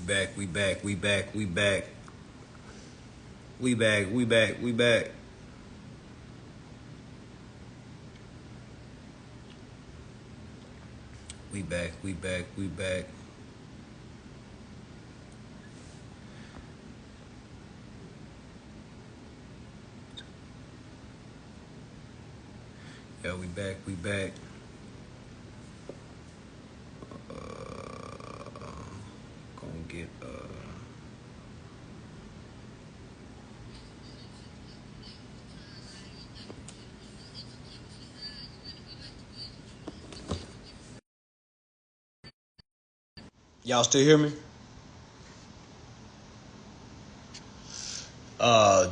back, we back, we back, we back. We back, we back, we back. We back, we back, we back. Yeah, we back, we back. Gonna get Y'all still hear me?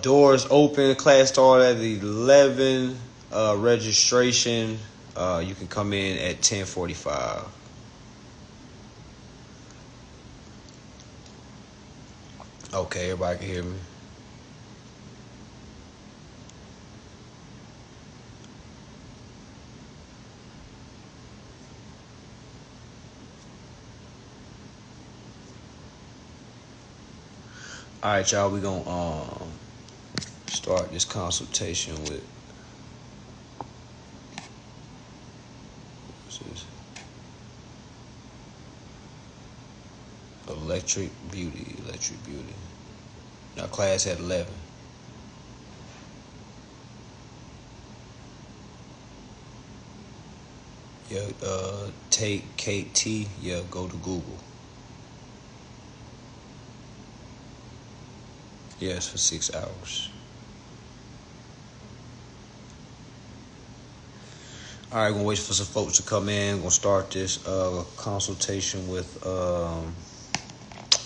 Doors open, class start at 11. Registration, you can come in at 10:45. Okay, everybody can hear me. All right, y'all. We gonna start this consultation with what's this? Electric Beauty. Electric Beauty. Now class at 11. Yeah, take KT. Yeah, go to Google. Yes, for 6 hours. All right, gonna wait for some folks to come in. Gonna start this consultation with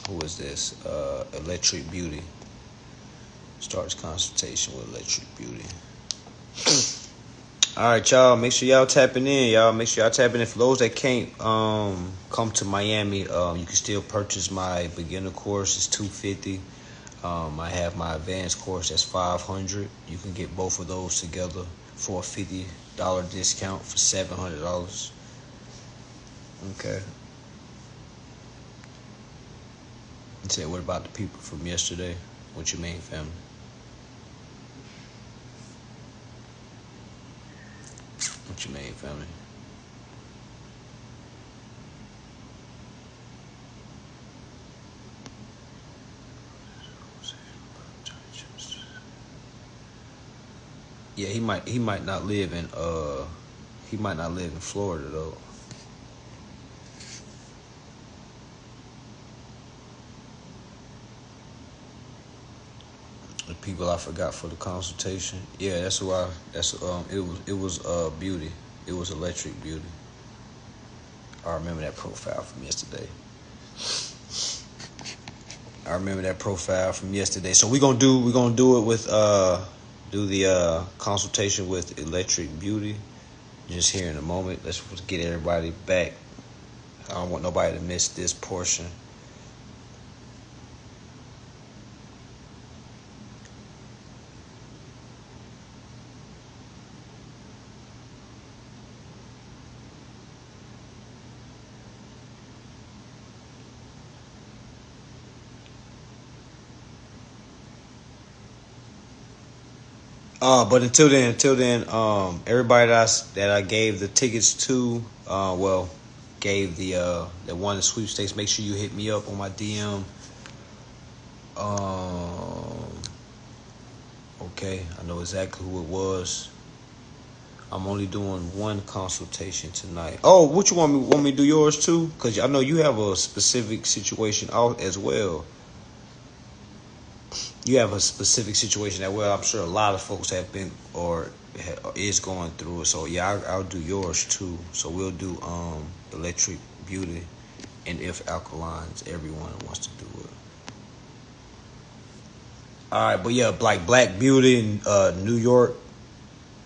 who is this? Electric Beauty. Start this consultation with Electric Beauty. All right, y'all. Make sure y'all tapping in, y'all. Make sure y'all tapping in. For those that can't come to Miami, you can still purchase my beginner course. It's $250. I have my advanced course that's $500. You can get both of those together for a $50 discount for $700. Okay. You said, what about the people from yesterday? What you mean, family? What you mean, family? Yeah, he might not live in Florida though. The people I forgot for the consultation. Yeah, that's why. It was Beauty. It was Electric Beauty. I remember that profile from yesterday. So we're gonna do it with do the consultation with Electric Beauty just here in a moment. Let's get everybody back. I don't want nobody to miss this portion. But until then, everybody that I gave the tickets to, gave the one sweepstakes. Make sure you hit me up on my DM. Okay, I know exactly who it was. I'm only doing one consultation tonight. Oh, what you want me to do yours too? Because I know you have a specific situation out as well. You have a specific situation that, well, I'm sure a lot of folks have been or is going through it. So yeah, I'll do yours too. So we'll do Electric Beauty, and if alkalines, everyone wants to do it. All right, but yeah, like Black Beauty in New York,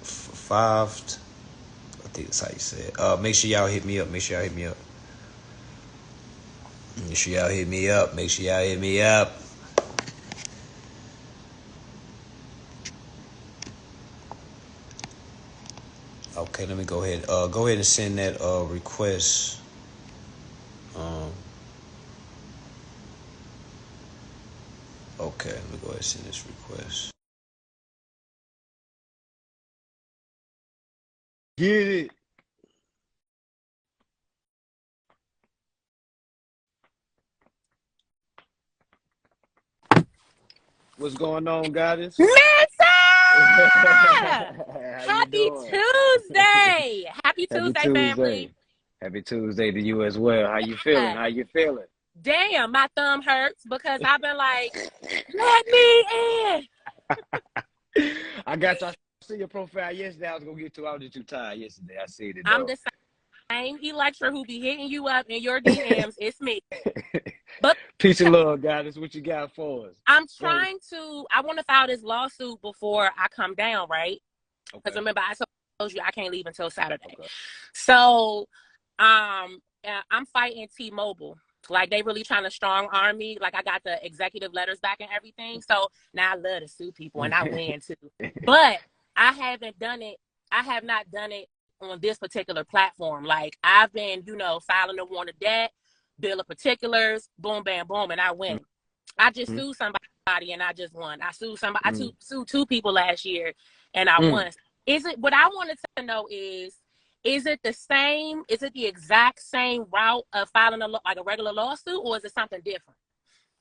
5. I think that's how you say it. Make sure y'all hit me up. Make sure y'all hit me up. Make sure y'all hit me up. Make sure y'all hit me up. Okay, let me go ahead. Go ahead and send that request. Okay, let me go ahead and send this request. Get it. What's going on, goddess? Mansa! How you Happy doing? Tuesday! Happy Happy Tuesday, family. Tuesday. Happy Tuesday to you as well. How you feeling? Yeah. How you feeling? Damn, my thumb hurts because I've been like, let me in. I got you. I see your profile yesterday. I was gonna get to. I was just too tired yesterday. I seen it I'm though. the same Electra who be hitting you up in your DMs. It's me. But Peace and love, goddess. What you got for us? I'm Go. I want to file this lawsuit before I come down, right? Because Okay. remember, I told you I can't leave until Saturday. Okay. So, I'm fighting T-Mobile. Like, they really trying to strong arm me. Like, I got the executive letters back and everything. So now I love to sue people and I win too. But I haven't done it. I have not done it on this particular platform. Like, I've been, filing a warrant of debt, bill of particulars, boom, bam, boom, and I win. I just sued somebody and I just won. I sued somebody. I sued two people last year and I won. Is it what I wanted to know is it the same? Is it the exact same route of filing like a regular lawsuit, or is it something different?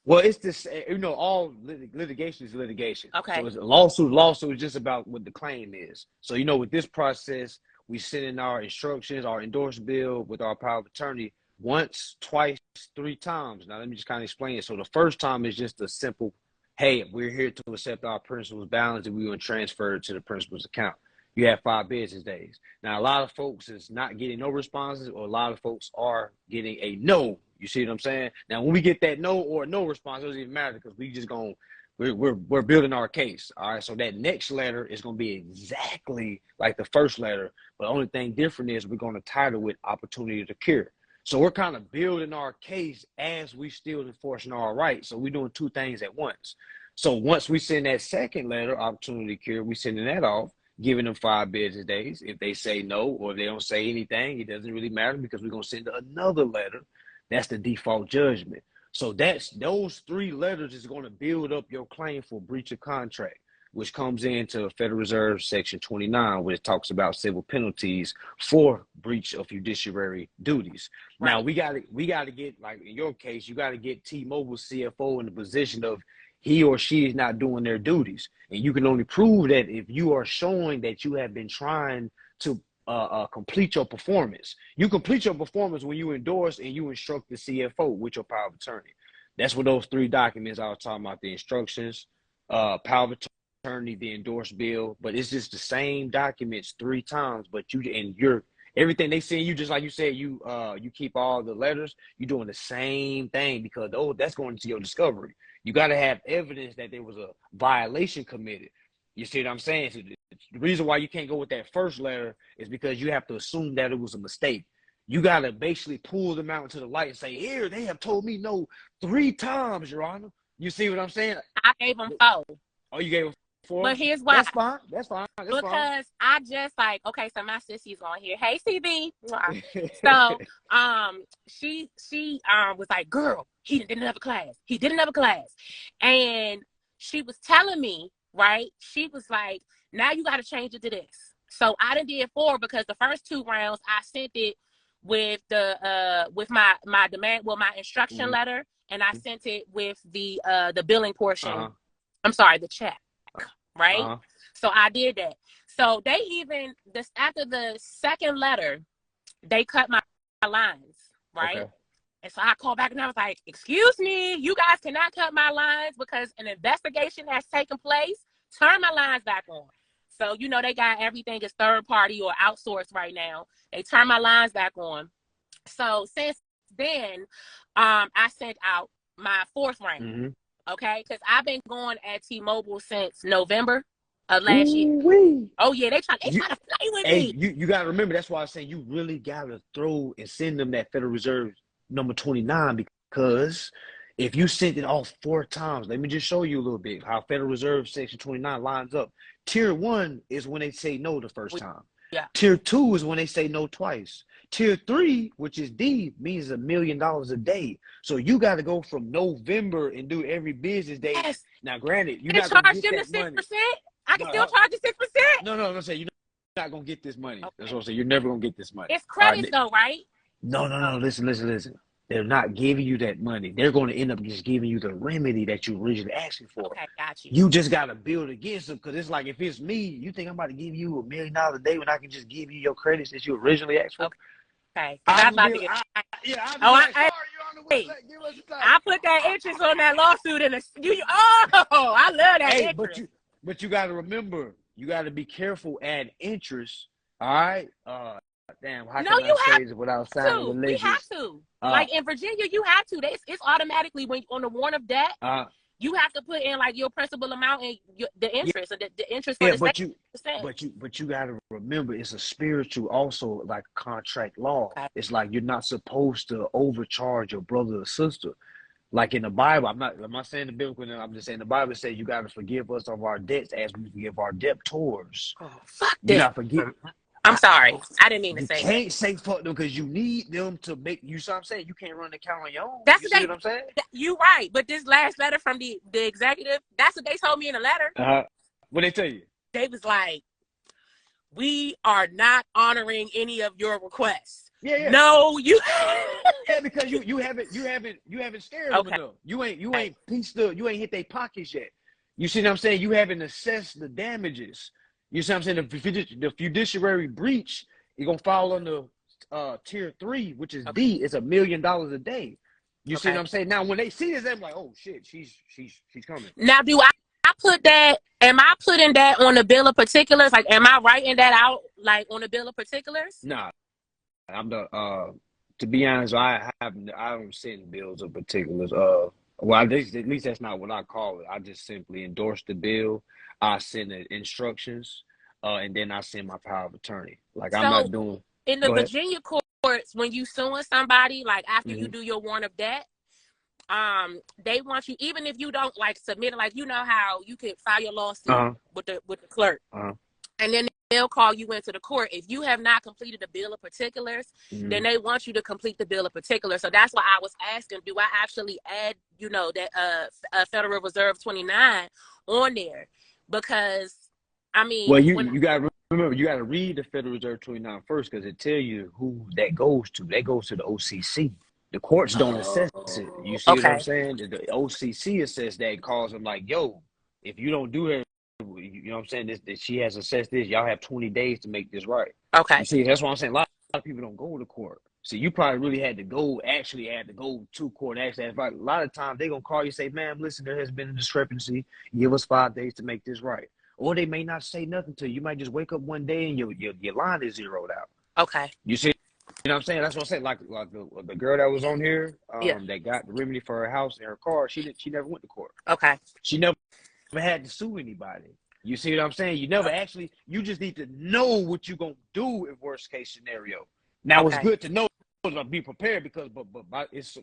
Well, it's this, all litigation is litigation. Okay. So it's a lawsuit is just about what the claim is. So, with this process, we send in our instructions, our endorsed bill with our power of attorney once, twice, 3 times. Now, let me just kind of explain it. So the first time is just a simple, hey, we're here to accept our principal's balance and we want to transfer it to the principal's account. You have 5 business days. Now, a lot of folks is not getting no responses, or a lot of folks are getting a no. You see what I'm saying? Now, when we get that no or no response, it doesn't even matter because we just we're building our case. All right. So that next letter is going to be exactly like the first letter, but the only thing different is we're going to title it opportunity to cure. So we're kind of building our case as we still enforcing our rights. So we're doing 2 things at once. So once we send that second letter, opportunity to cure, we sending that off, giving them 5 business days. If they say no, or if they don't say anything, it doesn't really matter because we're going to send another letter. That's the default judgment. So those 3 letters is going to build up your claim for breach of contract, which comes into Federal Reserve Section 29, which talks about civil penalties for breach of fiduciary duties. Right. Now, we got to get, like in your case, you got to get T-Mobile CFO in the position of he or she is not doing their duties. And you can only prove that if you are showing that you have been trying to complete your performance. You complete your performance when you endorse and you instruct the CFO with your power of attorney. That's what those 3 documents I was talking about: the instructions, power of attorney, the endorsed bill. But it's just the same documents 3 times. But everything they send you, just like you said, you keep all the letters. You're doing the same thing because that's going into your discovery. You got to have evidence that there was a violation committed. You see what I'm saying? So the reason why you can't go with that first letter is because you have to assume that it was a mistake. You got to basically pull them out into the light and say, here, they have told me no 3 times, Your Honor. You see what I'm saying? I gave them 4. Oh, you gave them 4? But here's why. That's fine. That's fine. Because I just okay, so my sissy's on here. Hey, CB. So, she was like, girl, he did another class. He did another class. And she was telling me, right? She was like, now you got to change it to this. So I did 4 because the first 2 rounds I sent it with with my demand, my instruction letter, and I sent it with the billing portion. I'm sorry, the check, right? So I did that. So they after the second letter, they cut my lines, right? Okay. And so I called back and I was like, excuse me, you guys cannot cut my lines because an investigation has taken place. Turn my lines back on. So, they got everything is third party or outsourced right now. They turn my lines back on. So since then, I sent out my 4th round. Okay. Because I've been going at T-Mobile since November of last year. Oh yeah, they try to play with me. You gotta remember, that's why I say you really gotta throw and send them that Federal Reserve number 29, because if you sent it off 4 times, let me just show you a little bit how Federal Reserve Section 29 lines up. Tier 1 is when they say no the first time. Yeah. Tier 2 is when they say no twice. Tier 3, which is D, means $1 million a day. So you got to go from November and do every business day. Yes. Now, granted, you're Can not going to charge get them the that money. 6%? I can No, still charge the 6%? No, I'm saying you're not going to get this money. Okay. That's what I'm saying. You're never going to get this money. It's credits though, right? No. Listen. They're not giving you that money. They're going to end up just giving you the remedy that you originally asked for. Okay, got you. You just got to build against them, because it's like, if it's me, you think I'm about to give you $1 million a day when I can just give you your credits that you originally asked for? Okay. I put that interest on that lawsuit in I love that interest. But you got to remember, you got to be careful adding interest. All right. Damn. How can I say this without sounding religious? We have to. Like in Virginia, you have to. It's automatically when on the warrant of debt. You have to put in like your principal amount and the interest, and the interest for the but you got to remember, it's a spiritual, also like contract law. Okay. It's like you're not supposed to overcharge your brother or sister. Like in the Bible, I'm not saying the biblical. I'm just saying the Bible says you got to forgive us of our debts as we forgive our debtors. Oh, fuck that. You not forgive. I'm sorry. I didn't mean to say that. You can't say fuck them because you need them to make you. So I'm saying you can't run the account on your own. That's what I'm saying. You're right. But this last letter from the executive, that's what they told me in the letter. What they tell you? They was like, we are not honoring any of your requests. Yeah. No, you. Yeah, because you haven't scared them enough. You ain't hit their pockets yet. You see what I'm saying? You haven't assessed the damages. You see what I'm saying? The fiduciary breach, you're going to fall under tier 3, which is D. It's $1 million a day. You see what I'm saying? Now, when they see this, they're like, oh, shit, she's coming. Now, do I put that, am I putting that on the bill of particulars? Like, am I writing that out, like, on the bill of particulars? Nah. To be honest, I don't send bills of particulars. Well, at least that's not what I call it. I just simply endorse the bill. I send the instructions, and then I send my power of attorney. Like, I'm not doing. In the Virginia courts, when you suing somebody, like after you do your warrant of debt, they want you, even if you don't like submit it, like you know how you could file your lawsuit with the clerk, and then they'll call you into the court. If you have not completed the bill of particulars, then they want you to complete the bill of particulars. So that's why I was asking, do I actually add, that Federal Reserve 29 on there? Because, I mean... Well, you got to remember, you got to read the Federal Reserve 29 first, because it tell you who that goes to. That goes to the OCC. The courts don't assess it. You see what I'm saying? The OCC assess that and calls them like, yo, if you don't do that, you know what I'm saying, that she has assessed this, y'all have 20 days to make this right. Okay. You see, that's what I'm saying. A lot of people don't go to court. So you probably really had to go to court. Actually, a lot of times they're going to call you and say, ma'am, listen, there has been a discrepancy. Give us 5 days to make this right. Or they may not say nothing to you. You might just wake up one day and your line is zeroed out. Okay. You see, you know what I'm saying? That's what I'm saying. Like the girl that was on here, that got the remedy for her house and her car, she never went to court. Okay. She never had to sue anybody. You see what I'm saying? You never actually, you just need to know what you're going to do in worst case scenario. Now, it's good to know, to be prepared, because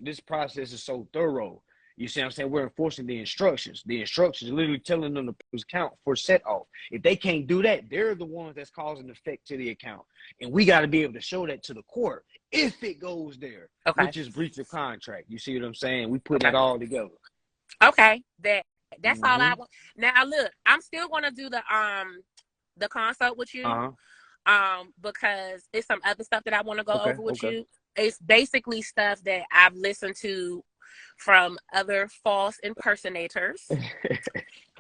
this process is so thorough. You see what I'm saying? We're enforcing the instructions. The instructions are literally telling them to count for set off. If they can't do that, they're the ones that's causing effect to the account. And we got to be able to show that to the court if it goes there, which is breach of contract. You see what I'm saying? We put that all together. Okay. That's all I want. Now, look, I'm still going to do the consult with you. Because it's some other stuff that I want to go over with you. It's basically stuff that I've listened to from other false impersonators.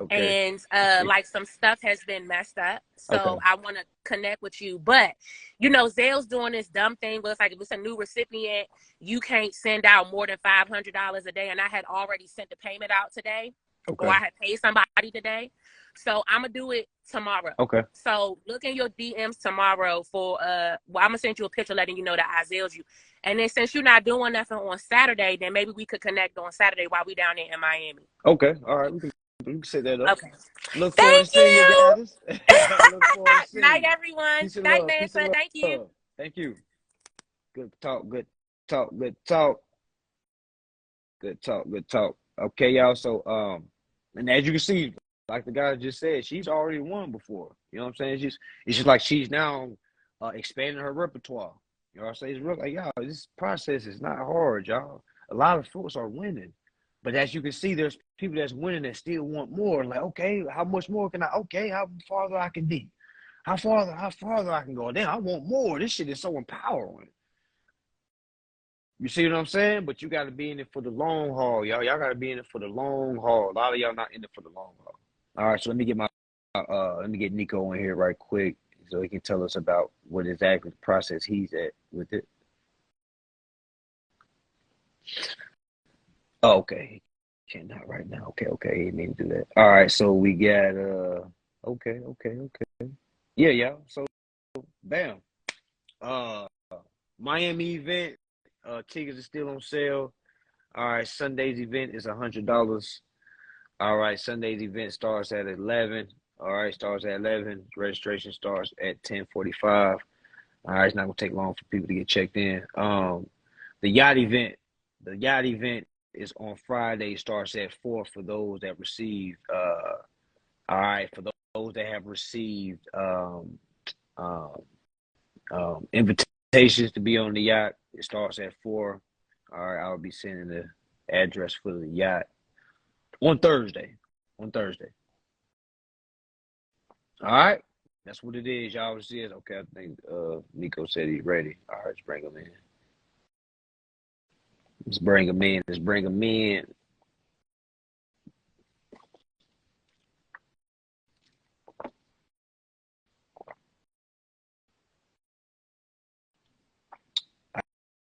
And like some stuff has been messed up. So I want to connect with you. But, Zell's doing this dumb thing where it's like, if it's a new recipient, you can't send out more than $500 a day. And I had already sent the payment out today. Or I had paid somebody today. So I'm going to do it tomorrow. Okay. So look in your DMs tomorrow for, I'm going to send you a picture letting you know that I zelled you. And then since you're not doing nothing on Saturday, then maybe we could connect on Saturday while we down there in Miami. Okay. All right. We can set that up. Okay. Look forward to seeing you guys. Night, everyone. Night, Mansa. Thank you. Thank you. Good talk. Good talk. Good talk. Good talk. Good talk. Okay, y'all. So, and as you can see, like the guy just said, she's already won before. You know what I'm saying? It's just like she's now expanding her repertoire. Y'all say it's real. Like, y'all, this process is not hard, y'all. A lot of folks are winning. But as you can see, there's people that's winning that still want more. Like, okay, how much more can I? Okay, how farther I can be? How farther I can go? Damn, I want more. This shit is so empowering. You see what I'm saying? But you got to be in it for the long haul, y'all. Y'all got to be in it for the long haul. A lot of y'all not in it for the long haul. All right, so let me get Nico in here right quick so he can tell us about what exactly the process he's at with it. Oh, okay. Can't not right now. Okay. He didn't mean to do that. All right, so we got okay. Yeah, y'all. So bam. Miami event. Tickets are still on sale. All right, Sunday's event is $100. All right, Sunday's event starts at 11. All right, starts at 11. Registration starts at 10:45. All right, it's not gonna take long for people to get checked in. The yacht event is on Friday. Starts at 4 for those that received. All right, for those that have received invitations to be on the yacht, it starts at 4. All right, I'll be sending the address for the yacht on Thursday. All right, that's what it is, y'all. It is. Okay, I think Nico said he's ready. All right, let's bring him in. Let's bring him in.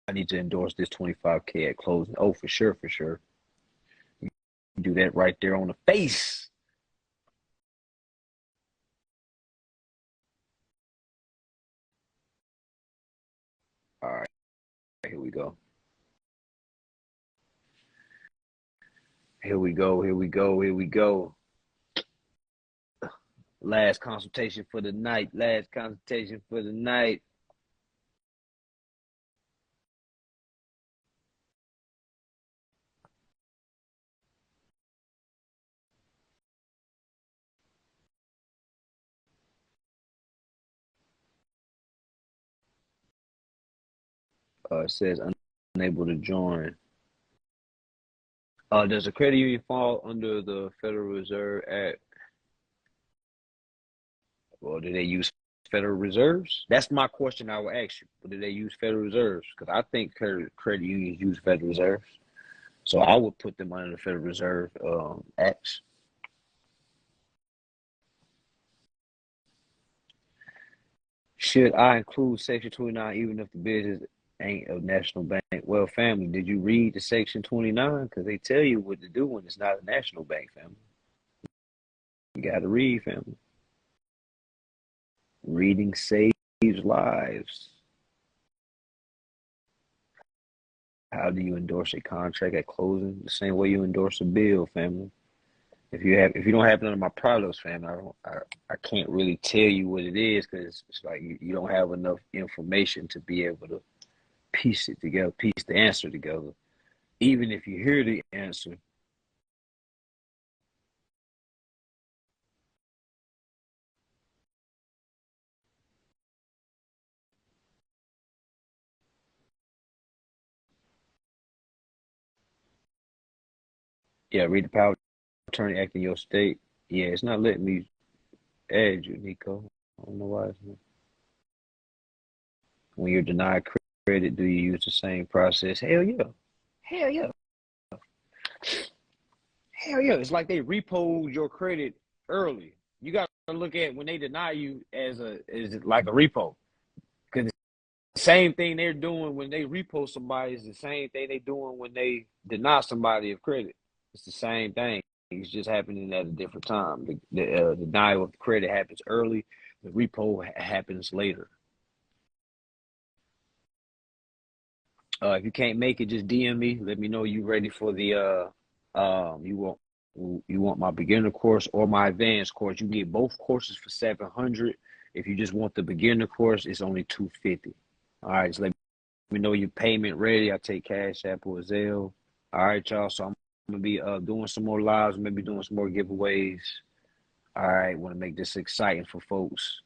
I need to endorse this 25K at closing. Oh, for sure. You do that right there on the face. All right, here we go. Last consultation for the night. It says unable to join. Does a credit union fall under the Federal Reserve Act? Well, do they use Federal Reserves? That's my question I will ask you. But do they use Federal Reserves? Because I think credit unions use Federal Reserves. So I would put them under the Federal Reserve Acts. Should I include Section 29 even if the business ain't a national bank? Well, family, did you read the Section 29? Because they tell you what to do when it's not a national bank, family. You got to read, family. Reading saves lives. How do you endorse a contract at closing? The same way you endorse a bill, family. If you don't have none of my products, family, I can't really tell you what it is because it's like you don't have enough information to be able to piece the answer together. Even if you hear the answer, yeah, read the power of attorney act in your state. Yeah, it's not letting me add you, Nico. I don't know why it's not. When you're denied credit, do you use the same process? Hell yeah. Hell yeah. Hell yeah. It's like they repoed your credit early. You got to look at when they deny you as like a repo. Because the same thing they're doing when they repo somebody is the same thing they're doing when they deny somebody of credit. It's the same thing. It's just happening at a different time. The denial of credit happens early. The repo happens later. If you can't make it, just DM me. Let me know you ready for the you want my beginner course or my advanced course. You get both courses for $700. If you just want the beginner course, it's only $250. All right, just let me know your payment ready. I take Cash App or Zelle. All right, y'all. So I'm gonna be doing some more lives, maybe doing some more giveaways. All right, want to make this exciting for folks.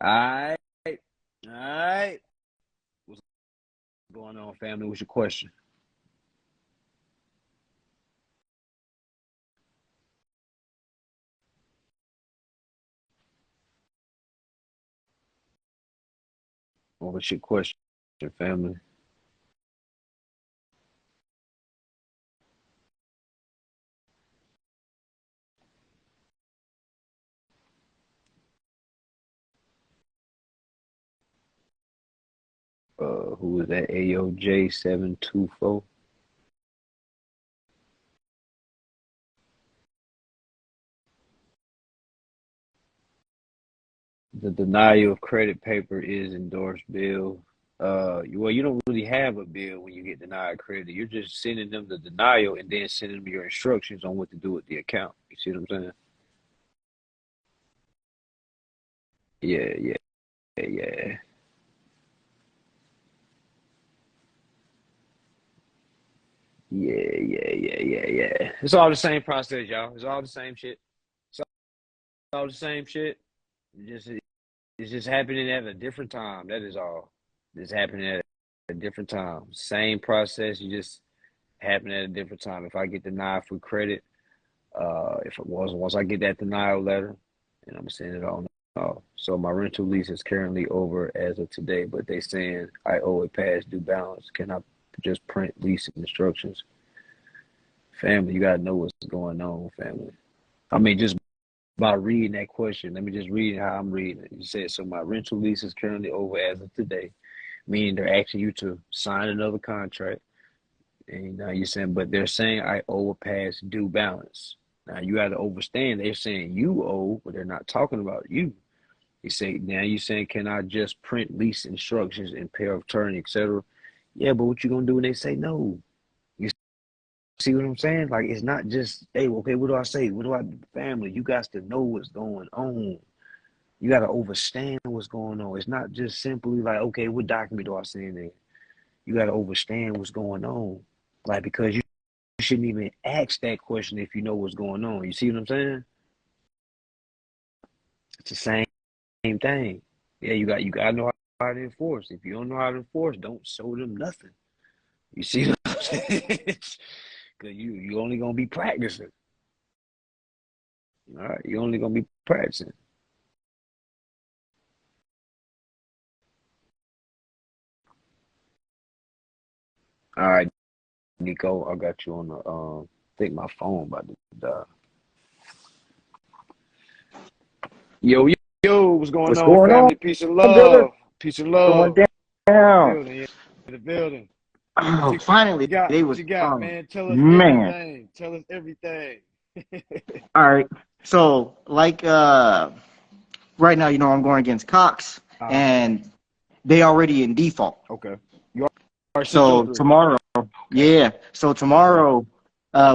All right, all right. going on, family? What's your question? What's your question, family? Who is that? AOJ724. The denial of credit paper is endorsed bill. Well, you don't really have a bill when you get denied credit. You're just sending them the denial and then sending them your instructions on what to do with the account. You see what I'm saying? Yeah, yeah, yeah, yeah. It's all the same process, y'all. It's all the same shit. It's all the same shit. It's just happening at a different time. That is all. It's happening at a different time. Same process. You just happen at a different time. If I get denied for credit, if it was once I get that denial letter, and I'm gonna send it on. So my rental lease is currently over as of today, but they saying I owe it past due balance. Can I just print lease instructions? Family, you gotta know what's going on, family. I mean, just by reading that question, let me just read how I'm reading it. You said, so my rental lease is currently over as of today, meaning they're asking you to sign another contract. And you're saying, but they're saying I owe a past due balance. Now you got to understand, they're saying you owe, but they're not talking about you. You say, now you're saying, can I just print lease instructions and pair of attorney, etc.? Yeah, but what you gonna do when they say no? You see what I'm saying? Like, it's not just, hey, okay, what do I say? What do I do? Family, you got to know what's going on. You got to understand what's going on. It's not just simply like, okay, what document do I send in? You got to understand what's going on. Like, because you shouldn't even ask that question if you know what's going on. You see what I'm saying? It's the same thing. Yeah, you got to know how to enforce. If you don't know how to enforce, don't show them nothing. You see what I'm saying? Because you only going to be practicing. All right, you only going to be practicing. All right, Nico, I got you on the I think my phone about to die. Yo, what's going What's on, going on, family? Peace and brother? love. Peace and Going love. down. Building, yeah, the building. What Oh, you finally, got? they What was you got, man? Tell us man. everything. Tell us everything. All right. So, like, right now, I'm going against Cox, Uh-huh. and they already in default. Okay. You already sent your So three. tomorrow, Okay. yeah. So tomorrow,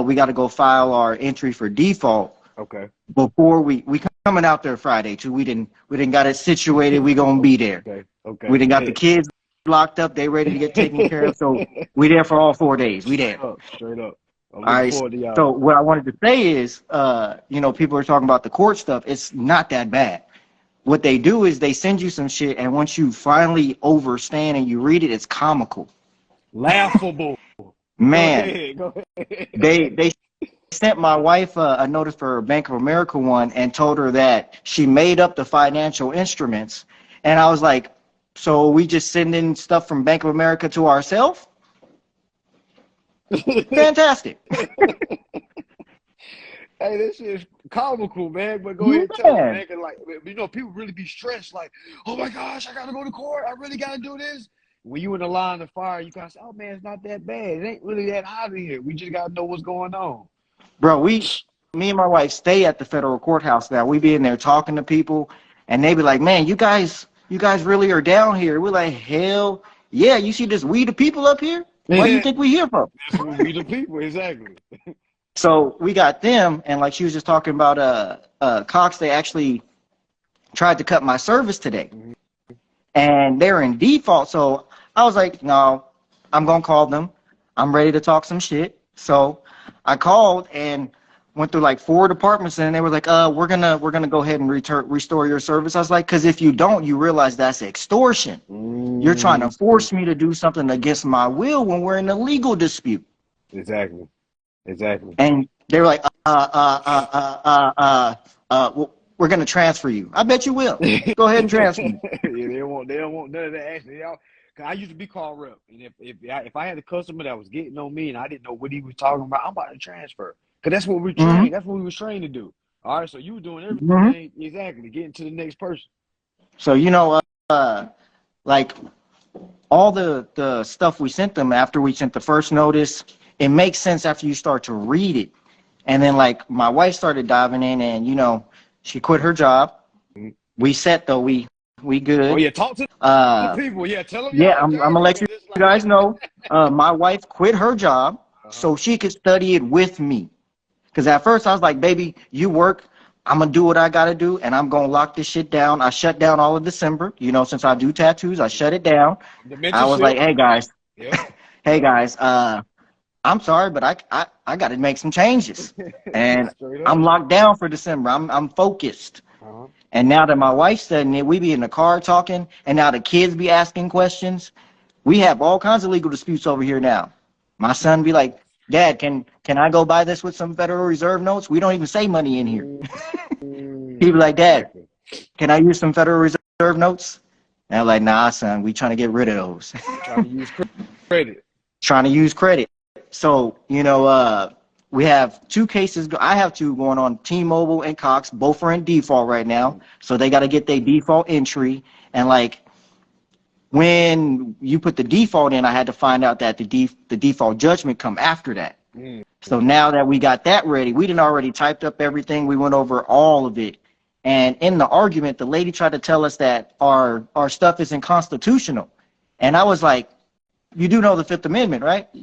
we got to go file our entry for default Okay. before we coming out there Friday too. We didn't got it situated. We gonna be there. Okay. We Okay. didn't got the Bet. kids locked up. They ready to get taken care of. So we there for all 4 days. We there. Straight up. Straight up. I'm All looking right. forward to So y'all. what I wanted to say is, people are talking about the court stuff. It's not that bad. What they do is they send you some shit, and once you finally overstand and you read it, it's comical. Laughable. Go Man, ahead. Go ahead. they sent my wife a notice for Bank of America one and told her that she made up the financial instruments, and I was like, so we just sending stuff from Bank of America to ourselves? Fantastic. Hey, this is comical, man. But go ahead and tell them, Man. man. 'Cause like, people really be stressed. Like, oh my gosh, I gotta go to court. I really gotta do this. When you in the line of fire, you kind of say, oh man, it's not that bad. It ain't really that hot in here. We just gotta know what's going on. Bro, me and my wife stay at the federal courthouse now. We be in there talking to people, and they be like, "Man, you guys really are down here." We're like, "Hell yeah!" You see this we the people up here? Why do you Yeah, think we here from? that's what we the people exactly. So we got them, and like she was just talking about, Cox. They actually tried to cut my service today, Mhm. and they're in default. So I was like, "No, I'm gonna call them. I'm ready to talk some shit." So I called, and went through like 4 departments, and they were like, we're gonna go ahead and restore your service. I was like, because if you don't, you realize that's extortion. You're trying to force me to do something against my will when we're in a legal dispute. Exactly. Exactly. And they were like, we're gonna transfer you. I bet you will. Go ahead and transfer me. Yeah, they don't want none of that action. Cause I used to be called rep, and if I had a customer that was getting on me and I didn't know what he was talking about, I'm about to transfer. Cause that's what we trained. Mm-hmm. That's what we was trained to do. All right, so you were doing everything Mm-hmm. exactly, getting to the next person. So like all the stuff we sent them after we sent the first notice, it makes sense after you start to read it. And then like my wife started diving in, and she quit her job. We set though, we good. Oh yeah, talk to the people. Yeah, tell them. Yeah, I'm gonna let you guys know. My wife quit her job so she could study it with me. Because at first I was like, baby, you work. I'm going to do what I got to do, and I'm going to lock this shit down. I shut down all of December. Since I do tattoos, I shut it down. I was like, hey, guys. Yep. Hey, guys, I'm sorry, but I got to make some changes. And I'm locked down for December. I'm focused. And now that my wife's studying it, we be in the car talking, and now the kids be asking questions. We have all kinds of legal disputes over here now. My son be like, Dad, can I go buy this with some Federal Reserve notes? We don't even say money in here. He be like, Dad, can I use some Federal Reserve notes? And I'm like, nah, son, we trying to get rid of those. Trying to use credit. Trying to use credit. So, we have 2 cases. I have 2 going on. T-Mobile and Cox, both are in default right now. So they got to get their default entry. And like, when you put the default in, I had to find out that the default judgment come after that. So now that we got that ready, we done already typed up everything. We went over all of it. And in the argument, the lady tried to tell us that our stuff isn't constitutional. And I was like, you do know the 5th Amendment, right? I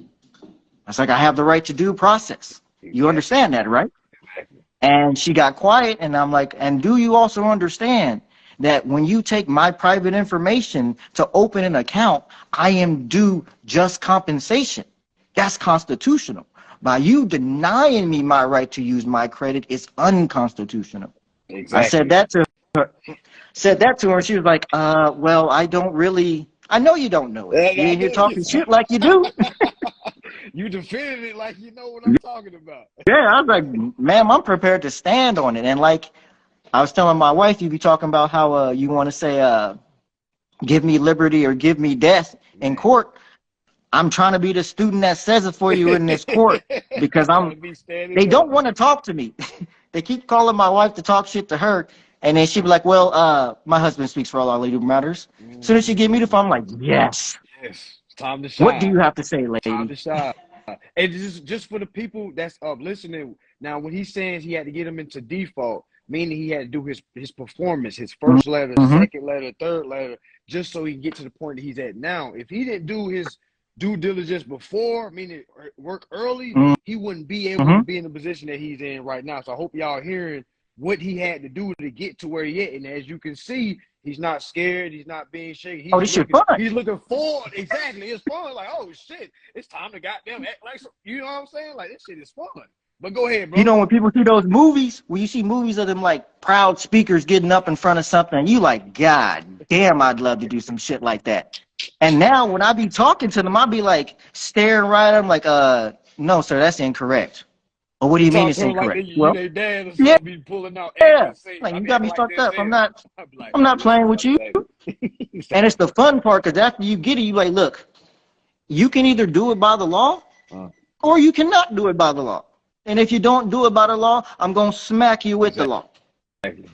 was like, I have the right to due process. You understand that, right? And she got quiet, and I'm like, and do you also understand that when you take my private information to open an account, I am due just compensation? That's constitutional. By you denying me my right to use my credit is unconstitutional. Exactly. I said that to her, and she was like, well, I know you don't know it. You're here talking shit like you do. You defended it like you know what I'm talking about. Yeah, I was like, ma'am, I'm prepared to stand on it. And like I was telling my wife, you be talking about how you want to say, give me liberty or give me death in court. I'm trying to be the student that says it for you in this court because they don't want to talk to me. They keep calling my wife to talk shit to her. And then she'd be like, well, my husband speaks for all our legal matters. As soon as she give me the phone, I'm like, yes. Yes, it's time to shine. What do you have to say, lady? Time to shine. And just for the people that's listening, now when he's saying he had to get him into default, meaning he had to do his performance, his first letter, second letter, third letter, just so he can get to the point that he's at now. If he didn't do his due diligence before, meaning work early, he wouldn't be able to be in the position that he's in right now. So I hope y'all hearing what he had to do to get to where he at. And as you can see, he's not scared. He's not being shaken. This shit fun. He's looking forward. Exactly. It's fun. Like, oh, shit. It's time to goddamn act like some, you know what I'm saying? Like, this shit is fun. But go ahead, bro. When people see those movies, when you see movies of them, like, proud speakers getting up in front of something, you like, God damn, I'd love to do some shit like that. And now when I be talking to them, I be, like, staring right at them like, no, sir, that's incorrect. Well, what do you mean it's incorrect? Like they dad or something be pulling out. Yeah, like you got me fucked up. I'm not playing with you. And it's the fun part because after you get it, you like, look, you can either do it by the law or you cannot do it by the law. And if you don't do it by the law, I'm gonna smack you with the law.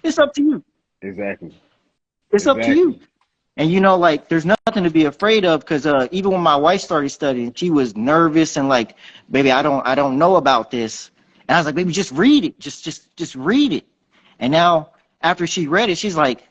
It's up to you. Exactly. It's up to you. And like, there's nothing to be afraid of because even when my wife started studying, she was nervous and like, baby, I don't know about this. And I was like, baby, just read it. Just read it. And now after she read it, she's like,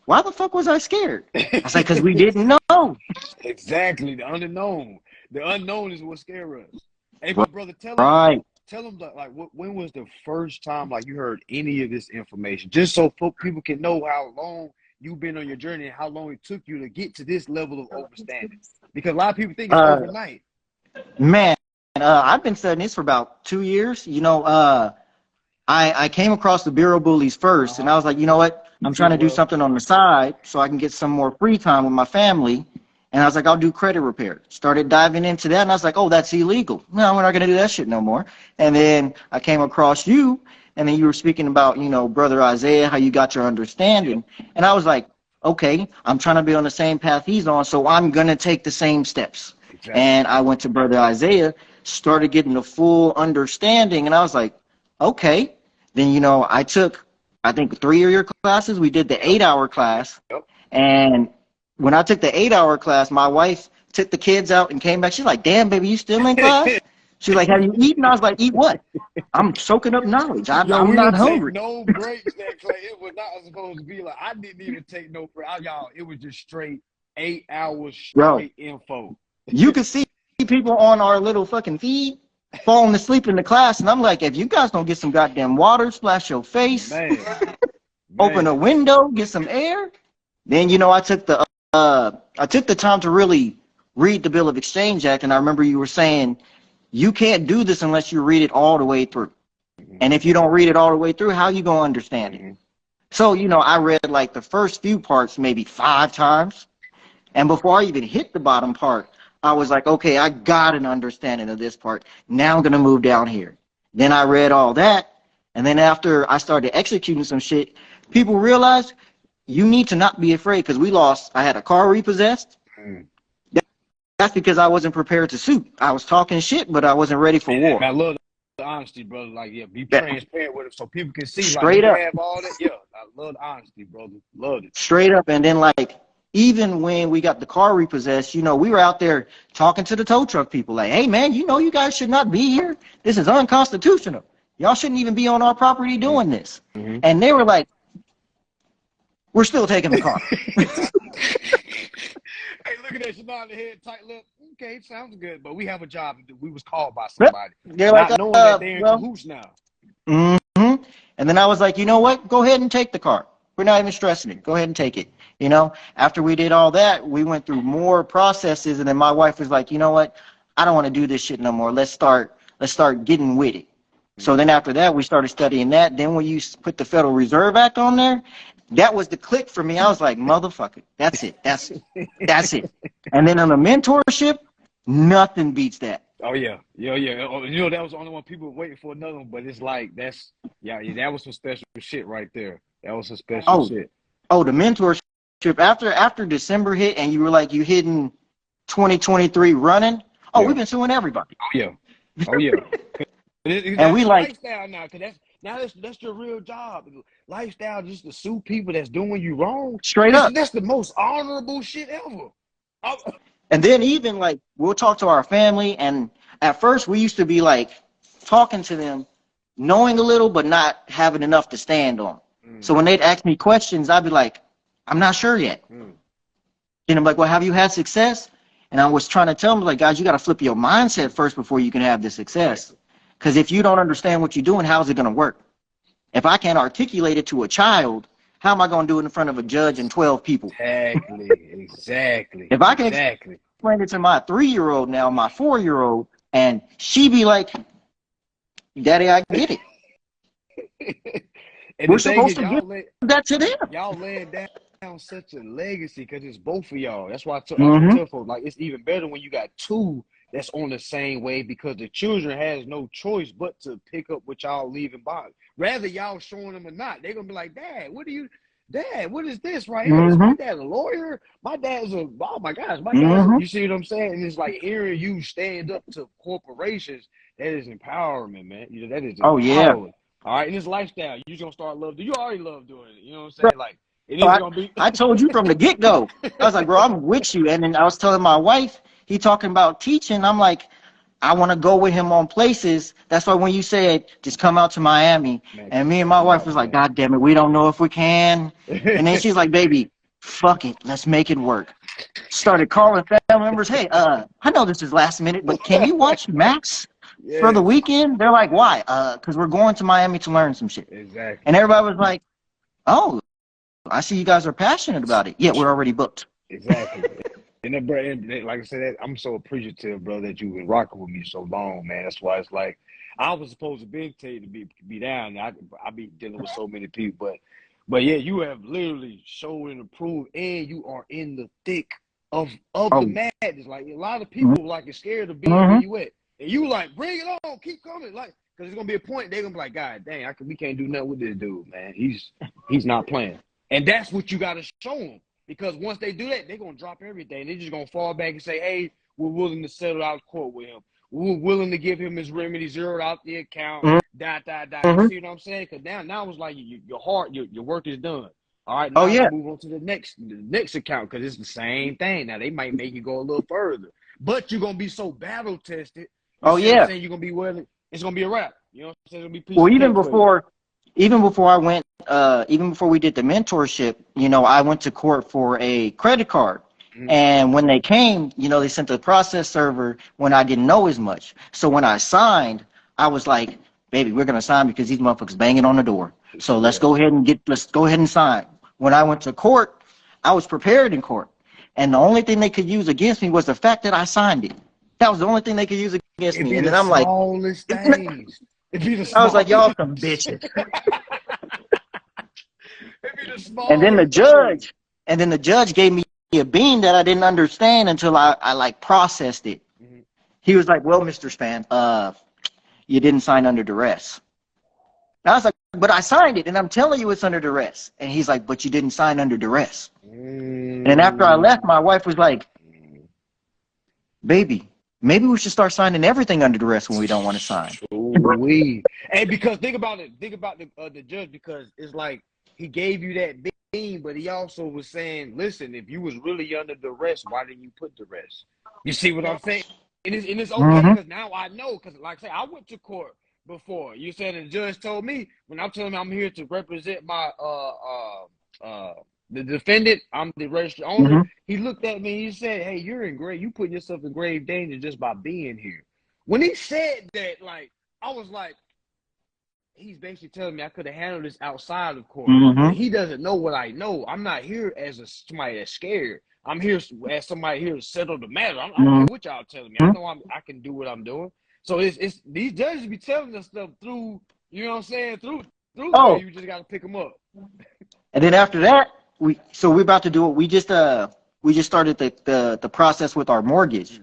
why the fuck was I scared? I was like, because we didn't know. Exactly. The unknown. The unknown is what scares us. Hey, but brother, tell them like when was the first time like you heard any of this information? Just so people can know how long you've been on your journey and how long it took you to get to this level of understanding. Because a lot of people think it's overnight. Man, I've been studying this for about 2 years. I came across the Bureau Bullies first, and I was like, you know what? I'm trying to do something on the side so I can get some more free time with my family. And I was like, I'll do credit repair. Started diving into that, and I was like, oh, that's illegal. No, we're not going to do that shit no more. And then I came across you, and then you were speaking about, you know, Brother Isaiah, how you got your understanding. And I was like, okay, I'm trying to be on the same path he's on, so I'm going to take the same steps. Exactly. And I went to Brother Isaiah, started getting the full understanding, and I was like, okay. Then, you know, I took, I think, 3 of your classes. We did the 8-hour class. Yep. And when I took the 8-hour class, my wife took the kids out and came back. She's like, damn, baby, you still in class? She's like, have you eaten? I was like, eat what? I'm soaking up knowledge. I'm not hungry. No breaks that class. It was not supposed to be like, I didn't even take no break. Y'all, it was just straight 8 hours straight info. You could see people on our little fucking feed falling asleep in the class, and I'm like, if you guys don't get some goddamn water, splash your face, open a window, get some air. Then, you know, I took the time to really read the Bill of Exchange Act, and I remember you were saying you can't do this unless you read it all the way through. And if you don't read it all the way through, how you gonna understand it? So, you know, I read like the first few parts maybe 5 times, and before I even hit the bottom part, I was like, okay, I got an understanding of this part. Now I'm going to move down here. Then I read all that. And then after I started executing some shit, people realized you need to not be afraid, because I had a car repossessed. That's because I wasn't prepared to sue. I was talking shit, but I wasn't ready for war. I love the honesty, brother. Like, yeah, be transparent with it so people can see. Straight up. Have all that. Yeah, I love the honesty, brother. Love it. Straight up. And then, like, even when we got the car repossessed, you know, we were out there talking to the tow truck people like, hey, man, you know, you guys should not be here. This is unconstitutional. Y'all shouldn't even be on our property doing this. And they were like, we're still taking the car. Hey, look at that. You're nodding the head, tight lip. Okay, sounds good. But we have a job to do. We was called by somebody. They're not like, knowing that they're in cahoots now. And then I was like, you know what? Go ahead and take the car. We're not even stressing it. Go ahead and take it. You know, after we did all that, we went through more processes, and then my wife was like, you know what? I don't want to do this shit no more. Let's start getting with it. So then after that, we started studying that. Then when you put the Federal Reserve Act on there, that was the click for me. I was like, motherfucker, that's it. That's it. And then on the mentorship, nothing beats that. Oh, yeah. Yeah. You know, that was the only one people were waiting for another one, but it's like, that was some special shit right there. That was some special shit. Oh, the mentorship. After December hit and you were like, you hitting 2023 running. We've been suing everybody. Oh yeah. And we like lifestyle now, because that's your real job. Lifestyle, just to sue people that's doing you wrong. Straight up. That's the most honorable shit ever. And then even like we'll talk to our family, and at first we used to be like talking to them, knowing a little but not having enough to stand on. So when they'd ask me questions, I'd be like, I'm not sure yet. And I'm like, well, have you had success? And I was trying to tell them, like, guys, you got to flip your mindset first before you can have the success. Because if you don't understand what you're doing, how's it going to work? If I can't articulate it to a child, how am I going to do it in front of a judge and 12 people? Exactly. If I can explain it to my 3-year-old now, my 4-year-old, and she be like, Daddy, I get it. And we're supposed to give that to them. Y'all laying down such a legacy because it's both of y'all. That's why I tell folks, like, it's even better when you got 2 that's on the same way, because the children has no choice but to pick up what y'all leaving behind. Rather y'all showing them or not, they're going to be like, Dad, what is this right here? Is my dad a lawyer? My dad's oh my gosh, my dad. You see what I'm saying? And it's like hearing you stand up to corporations, that is empowerment, man. You know, that is empowering. All right, and this lifestyle, you're going to start you already love doing it. You know what I'm saying? Like, it is going to be. I told you from the get-go. I was like, bro, I'm with you. And then I was telling my wife, he talking about teaching. I'm like, I want to go with him on places. That's why when you said, just come out to Miami, and me and my wife was like, God damn it, we don't know if we can. And then she's like, baby, fuck it, let's make it work. Started calling family members, hey, I know this is last minute, but can you watch Max for the weekend? They're like, why? Because we're going to Miami to learn some shit. Exactly. And everybody was like, oh, I see you guys are passionate about it. Yeah, we're already booked. Exactly. And like I said, I'm so appreciative, bro, that you've been rocking with me so long, man. That's why it's like, I was supposed to be down. I be dealing with so many people, but yeah, you have literally shown and approved, and you are in the thick of the Oh, madness. Like a lot of mhm, people like are scared of being where mhm. you at, and you like bring it on, keep coming, like because it's gonna be a point they're gonna be like, God dang, we can't do nothing with this dude, man. He's not playing, and that's what you got to show them. Because once they do that, they're gonna drop everything. They're just gonna fall back and say, "Hey, we're willing to settle out of court with him. We're willing to give him his remedy, zeroed out the account, Mhm, dot, dot, dot." You mhm. see what I'm saying? Because now it's like your work is done. All right, Oh now let's yeah. move on to the next account because it's the same thing. Now they might make you go a little further, but you're gonna be so battle tested. You Oh see what I'm yeah. saying? You're gonna be willing. It's gonna be a wrap. You know what I'm saying? It's gonna be a piece Well, of cake for you. even before I went, even before we did the mentorship, I went to court for a credit card. Mhm. And when they came, they sent the process server when I didn't know as much. So when I signed, I was like, baby, we're gonna sign because these motherfuckers banging on the door. So let's Yeah. go ahead and sign. When I went to court, I was prepared in court. And the only thing they could use against me was the fact that I signed it. That was the only thing they could use against It'd me. be And the then I'm like, smallest things. It'd be the I was like, smallest. y'all some bitches. It'd be the And then the smallest thing. judge, and then the judge gave me a bean that I didn't understand until I like processed it. Mm-hmm. He was like, well, Mr. Span, you didn't sign under duress. And I was like, but I signed it and I'm telling you it's under duress. And he's like, but you didn't sign under duress. And then after I left, my wife was like, baby, maybe we should start signing everything under duress when we don't want to sign. Ooh-wee. And because think about it, think about the judge, because it's like he gave you that bean, but he also was saying, listen, if you was really under duress, why didn't you put duress? You see what I'm saying? And it's okay Mm-hmm. because now I know, because like I say, I went to court before. You said, and the judge told me when I'm telling him I'm here to represent my the defendant, I'm the registered owner. Mm-hmm. He looked at me and he said, hey, you putting yourself in grave danger just by being here. When he said that, like, I was like, he's basically telling me I could have handled this outside of court. Mm-hmm. But he doesn't know what I know. I'm not here as somebody that's scared. I'm here as somebody here to settle the matter. I don't care what y'all telling me. I know I can do what I'm doing. So it's these judges be telling us stuff through, you know what I'm saying, through there. Oh, You just got to pick them up. and then after that, we're about to do it. We just started the process with our mortgage.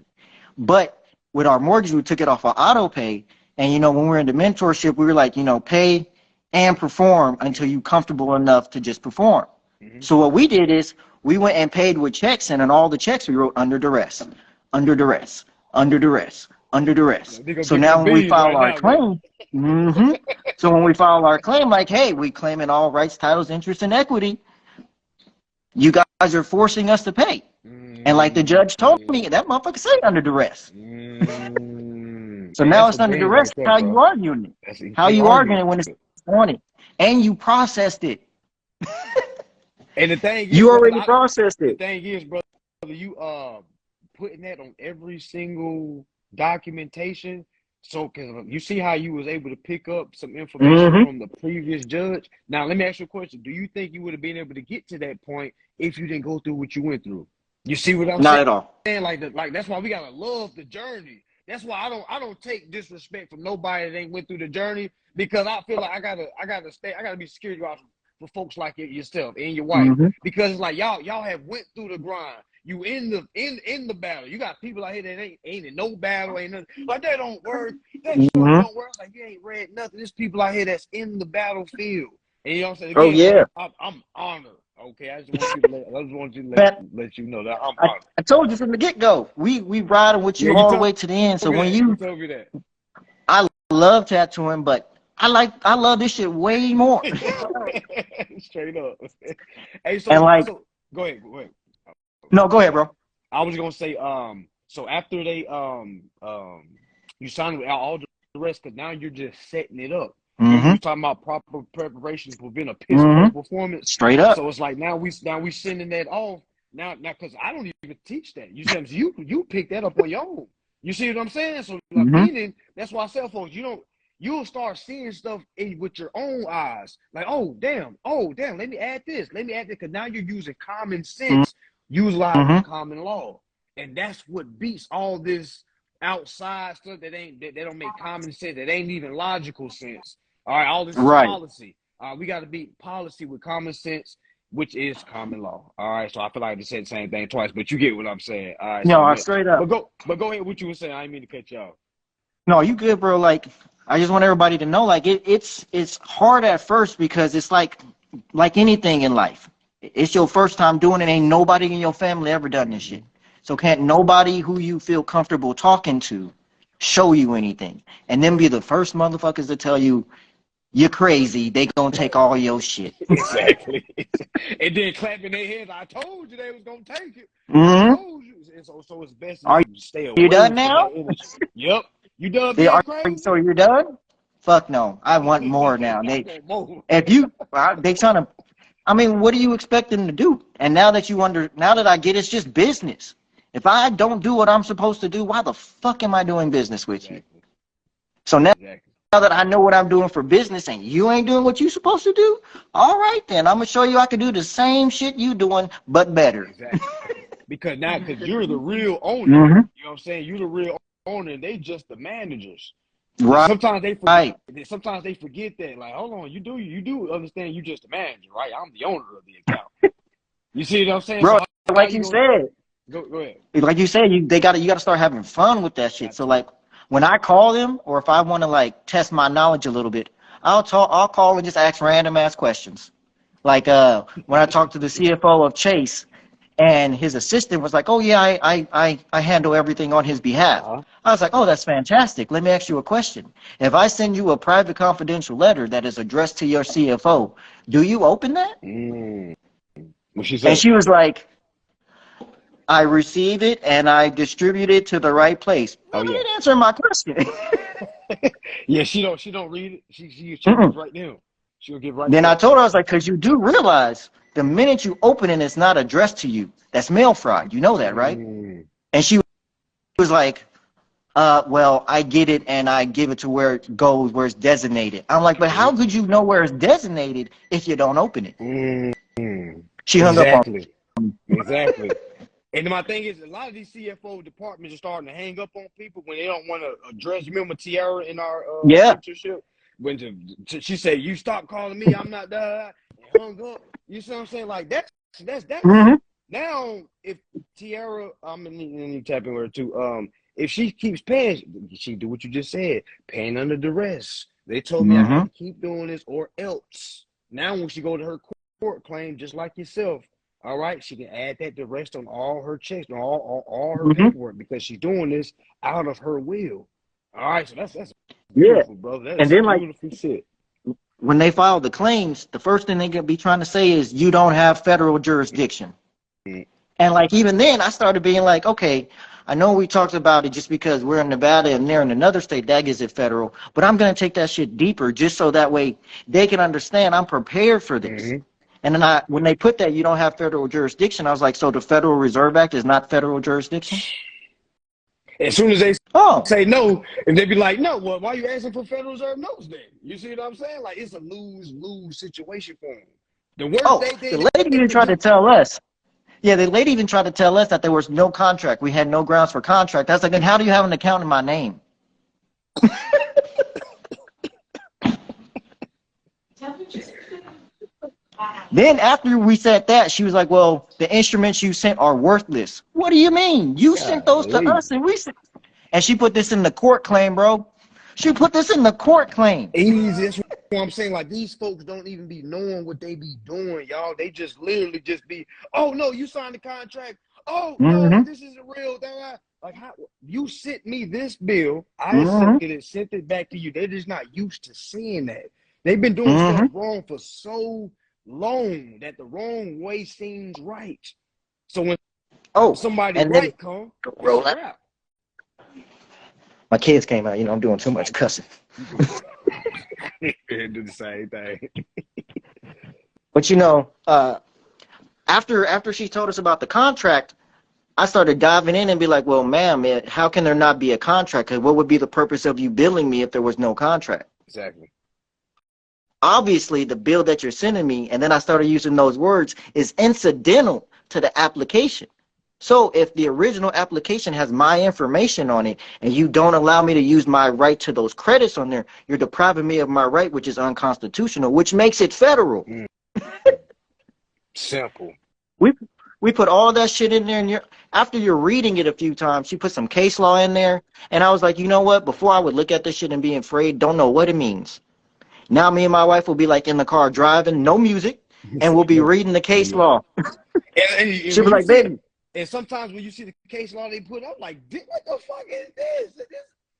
But with our mortgage, we took it off of auto pay. And, when we were in the mentorship, we were like, pay and perform until you're comfortable enough to just perform. Mm-hmm. So what we did is we went and paid with checks, and on all the checks we wrote under duress, under duress, under duress, under duress. So now when we file our claim, so when we file our claim, like, hey, we claim in all rights, titles, interest, and equity, you guys are forcing us to pay. And like the judge told me, that motherfucker say under duress. So Hey, now that's it's some under game right duress. there, How you bro. arguing it? You How can't you argue arguing it when with it's it. on it? And you processed it. And the thing is, You brother, already processed the it. thing is, brother, you putting that on every single documentation. So, cause you see how you was able to pick up some information Mm-hmm. from the previous judge. Now, let me ask you a question: do you think you would have been able to get to that point if you didn't go through what you went through? You see what I'm Not saying? at all. Like that's why we gotta love the journey. That's why I don't take disrespect from nobody that ain't went through the journey, because I feel like I gotta be security officer for folks like yourself and your wife, Mm-hmm. because it's like y'all have went through the grind. You in the battle. You got people out here that ain't in no battle, ain't nothing. Like that don't work. That short Mm-hmm. don't work. Like you ain't read nothing. There's people out here that's in the battlefield. And you know what I'm saying? Oh Again, yeah. brother, I'm honored. Okay, I just want you to But let you know that I'm I, honored. I told you from the get-go. We riding with Yeah, you all the way to the end. So when you told me that. I love tattooing, but I love this shit way more. Straight up. Hey, And like, go ahead, go ahead. no, go ahead, bro. I was gonna say, so after they you signed with all the rest, because now you're just setting it up. Remember, Mm-hmm. you talking about proper preparation to prevent a piss poor Mm-hmm. performance. Straight up. So it's like now we sending that off now because I don't even teach that. You see, what I'm saying? You pick that up on your own. You see what I'm saying? So like, Mm-hmm. meaning that's why cell phones, you'll start seeing stuff with your own eyes. Like, oh damn, let me add this, because now you're using common sense, utilizing Mm-hmm. common law, and that's what beats all this outside stuff that don't make common sense, that ain't even logical sense. All right, all this is Right. policy. We got to beat policy with common sense, which is common law. All right, so I feel like I said the same thing twice, but you get what I'm saying. All right, No, so straight up. but go ahead. What you were saying? I didn't mean to cut you off. No, you good, bro. Like, I just want everybody to know, like, it's hard at first because it's like anything in life. It's your first time doing it. Ain't nobody in your family ever done this shit. So can't nobody who you feel comfortable talking to show you anything. And then be the first motherfuckers to tell you you're crazy. They gonna take all your shit. Exactly. And then clapping their hands. I told you they was gonna take it. Mm-hmm. I told you. And so it's best Are to stay away you done from now? that energy. Yep. You done They being are, crazy? so you're done? Fuck no. I want more now. I want more. If you, they trying to, I mean, what do you expect them to do? And now that now that I get it's just business. If I don't do what I'm supposed to do, why the fuck am I doing business with you? So now that I know what I'm doing for business and you ain't doing what you supposed to do, all right then, I'm gonna show you I can do the same shit you doing, but better. Exactly. Because you're the real owner. Mm-hmm. You know what I'm saying? You're the real owner, and they just the managers. Right. Sometimes they forget. Sometimes they forget that. Like, hold on, you do understand you just the manager, right? I'm the owner of the account. You see what I'm saying, bro? So like you said, go ahead. Like you said, you gotta start having fun with that shit. That's so like when I call them, or if I want to like test my knowledge a little bit, I'll call and just ask random ass questions. Like when I talked to the CFO of Chase, and his assistant was like, "Oh yeah, I handle everything on his behalf." I was like, "Oh, that's fantastic. Let me ask you a question. If I send you a private confidential letter that is addressed to your CFO, do you open that?" What she said? And she was like, "I receive it and I distribute it to the right place." You didn't answer my question. Yeah, she don't read it. She gives right now. She'll give right. Then I told her, I was like, because you do realize the minute you open it, it's not addressed to you. That's mail fraud. You know that, right? And she was like, well, I get it and I give it to where it goes, where it's designated. I'm like, but how could you know where it's designated if you don't open it? She hung up on me. Exactly. And my thing is, a lot of these CFO departments are starting to hang up on people when they don't want to address. You remember Tiara in our mentorship? When she said, "You stop calling me, I'm not that," and hung up. You see what I'm saying? Like that's now. If Tiara, I'm gonna need to tap in with her too. If she keeps paying, she do what you just said, paying under duress. They told me I have to keep doing this or else. Now when she go to her court claim, just like yourself, all right, she can add that duress on all her checks, on all her paperwork, because she's doing this out of her will. All right, so that's beautiful, brother. That's and then beautiful shit. When they file the claims, the first thing they gonna be trying to say is you don't have federal jurisdiction. And like even then, I started being like, okay, I know we talked about it just because we're in Nevada and they're in another state, that gives it federal. But I'm gonna take that shit deeper just so that way they can understand I'm prepared for this. And then when they put that you don't have federal jurisdiction, I was like, so the Federal Reserve Act is not federal jurisdiction? As soon as they say no, and they be like, no, well, why are you asking for Federal Reserve notes then? You see what I'm saying? Like, it's a lose-lose situation for them. The worst the lady even tried to tell us. Yeah, the lady even tried to tell us that there was no contract. We had no grounds for contract. I was like, then how do you have an account in my name? Then after we said that, she was like, well, the instruments you sent are worthless. What do you mean? You sent those to us and we sent. And she put this in the court claim, bro. She put this in the court claim. Easy. That's what I'm saying. Like, these folks don't even be knowing what they be doing, y'all. They just literally just be, oh, no, you signed the contract. Oh, no, this isn't real. Like, how you sent me this bill. I accepted it, sent it back to you. They're just not used to seeing that. They've been doing stuff wrong for so long that the wrong way seems right. So when somebody right come, roll out. My kids came out, I'm doing too much cussing. Do the same thing. But after she told us about the contract, I started diving in and be like, well, ma'am, how can there not be a contract? Because what would be the purpose of you billing me if there was no contract? Exactly. Obviously, the bill that you're sending me, and then I started using those words, is incidental to the application. So if the original application has my information on it and you don't allow me to use my right to those credits on there, you're depriving me of my right, which is unconstitutional, which makes it federal. Simple. We put all that shit in there, and after you're reading it a few times, she put some case law in there, and I was like, you know what? Before I would look at this shit and be afraid, don't know what it means. Now me and my wife will be like in the car driving, no music, and we'll be reading the case law. And She'll be like, baby. And sometimes when you see the case law they put up, like, what the fuck is this?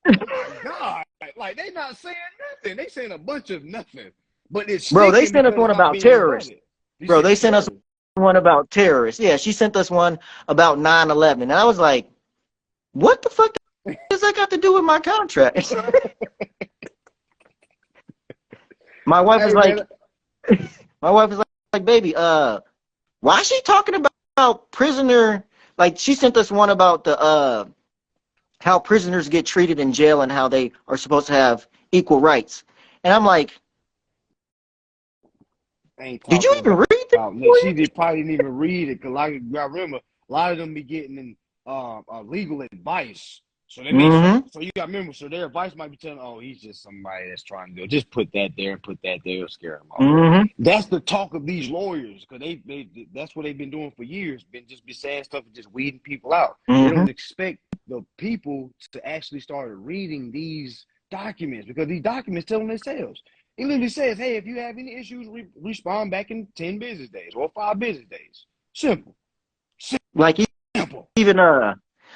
Oh my God. Like, they not saying nothing. They saying a bunch of nothing. But it's bro, they sent us one about terrorists. Bro, they sent us one about terrorists. Yeah, she sent us one about 9/11. And I was like, what the fuck does that got to do with my contract? My wife was like, baby, why is she talking about prisoner? Like, she sent us one about the how prisoners get treated in jail and how they are supposed to have equal rights. And I'm like, did you even read it? She probably didn't even read it, because I remember a lot of them be getting legal advice. So they so you got to remember, so their advice might be telling, oh, he's just somebody that's trying to just put that there and put that there, it'll scare them off. That's the talk of these lawyers, because they that's what they've been doing for years, been saying stuff and just weeding people out. They don't expect the people to actually start reading these documents, because these documents tell them themselves. It literally says, hey, if you have any issues, respond back in 10 business days or 5 business days. Simple. Like, even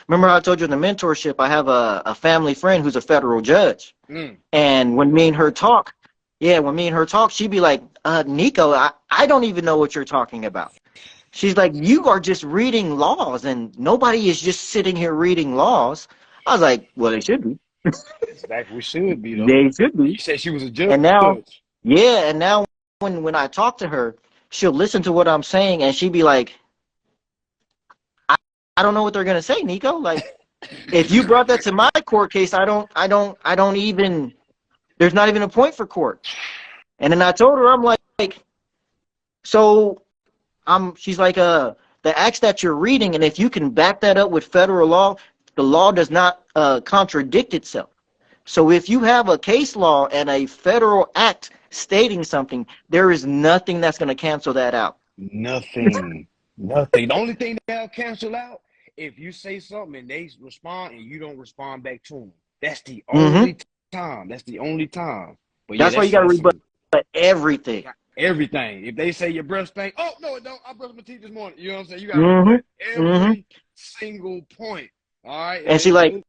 remember I told you in the mentorship, I have a family friend who's a federal judge. And when me and her talk, she'd be like, Nico, I don't even know what you're talking about. She's like, you are just reading laws, and nobody is just sitting here reading laws. I was like, well, they should be. Exactly, we should be, though. They should be. You said she was a judge. And now, and now when I talk to her, she'll listen to what I'm saying, and she'd be like, I don't know what they're gonna say, Nico. Like, if you brought that to my court case, I don't even. There's not even a point for court. And then I told her, I'm like, so, she's like, the acts that you're reading, and if you can back that up with federal law, the law does not contradict itself. So if you have a case law and a federal act stating something, there is nothing that's going to cancel that out. Nothing. The only thing that'll cancel out, if you say something and they respond and you don't respond back to them. That's the only time. That's the only time. But that's why you got to rebut everything. Everything. If they say your breath stink, oh, no, it don't. I brushed my teeth this morning. You know what I'm saying? You got to rebut every single point. All right? And she like,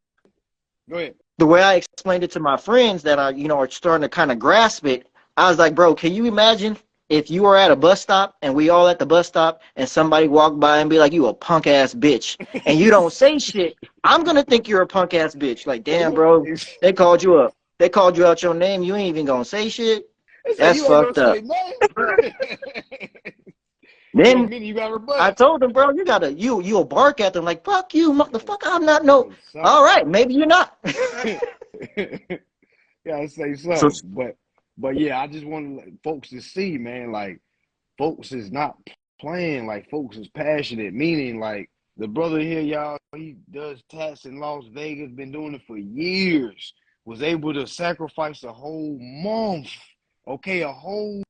go ahead. The way I explained it to my friends that are, are starting to kind of grasp it, I was like, bro, can you imagine if you were at a bus stop and we all at the bus stop and somebody walked by and be like, you a punk ass bitch, and you don't say shit, I'm going to think you're a punk ass bitch. Like, damn, bro, they called you up. They called you out your name. You ain't even going to say shit. That's fucked up. Then I told them, bro, you'll bark at them like, fuck you, motherfucker. I'm not no. All right, maybe you're not. Gotta say something. But yeah, I just want folks to see, man, like, folks is not playing, like, folks is passionate, meaning, like, the brother here, y'all, he does tax in Las Vegas, been doing it for years, was able to sacrifice a whole month, a whole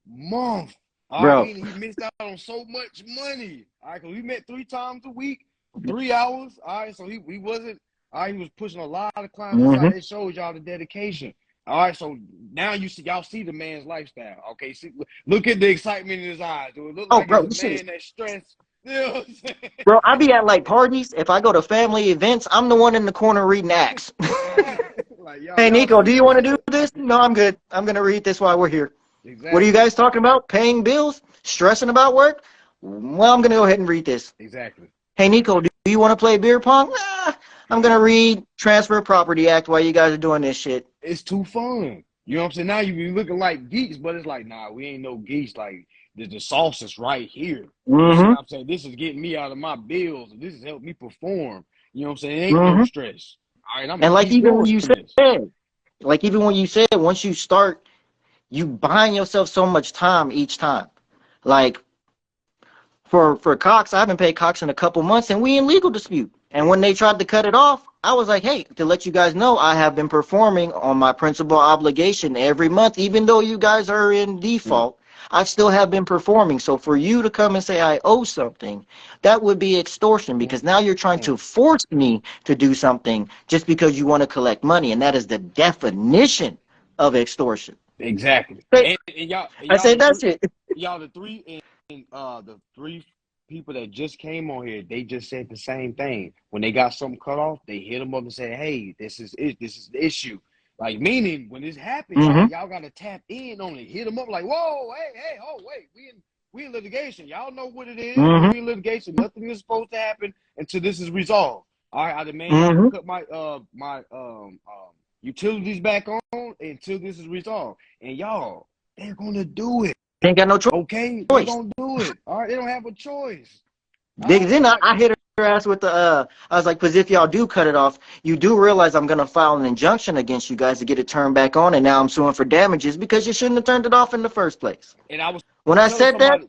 month. Bro. He missed out on so much money. All right, because we met 3 times a week, 3 hours. All right, so he wasn't. All right, he was pushing a lot of clients aside. It shows y'all the dedication. All right, so now y'all see the man's lifestyle. Okay, see, look at the excitement in his eyes. Do it look like bro, it's a man that's stressed? You know what I'm saying? Bro, I be at like parties. If I go to family events, I'm the one in the corner reading acts. Like, hey, Nico, do you want to do this? No, I'm good. I'm gonna read this while we're here. Exactly. What are you guys talking about? Paying bills? Stressing about work? Well, I'm going to go ahead and read this. Exactly. Hey, Nico, do you want to play beer pong? Nah, I'm going to read Transfer Property Act while you guys are doing this shit. It's too fun. You know what I'm saying? Now you be looking like geeks, but it's like, nah, we ain't no geeks. Like, the sauce is right here. You know what I'm saying? This is getting me out of my bills. This is helping me perform. You know what I'm saying? It ain't no stress. All right, and like even when you said, once you start, you buying yourself so much time each time. Like, For Cox, I haven't paid Cox in a couple months, and we in legal dispute. And when they tried to cut it off, I was like, hey, to let you guys know, I have been performing on my principal obligation every month, even though you guys are in default. I still have been performing. So for you to come and say I owe something, that would be extortion, because now you're trying to force me to do something just because you want to collect money, and that is the definition of extortion. Exactly. Hey, And y'all, I say that's it. y'all the three people that just came on here, they just said the same thing. When they got something cut off, they hit them up and said, "Hey, this is it. This is the issue." Like, meaning when this happened, y'all got to tap in on it, hit them up like, "Whoa, hey, oh wait, we in litigation. Y'all know what it is. We in litigation. Nothing is supposed to happen until this is resolved. All right, I demand y'all to cut my utilities back on until this is resolved." And y'all, they're gonna do it. Ain't got no choice. Okay, they're gonna do it. All right, they don't have a choice. Then I hit her ass with the I was like, because if y'all do cut it off, you do realize I'm gonna file an injunction against you guys to get it turned back on, and now I'm suing for damages because you shouldn't have turned it off in the first place. And I was when I said that,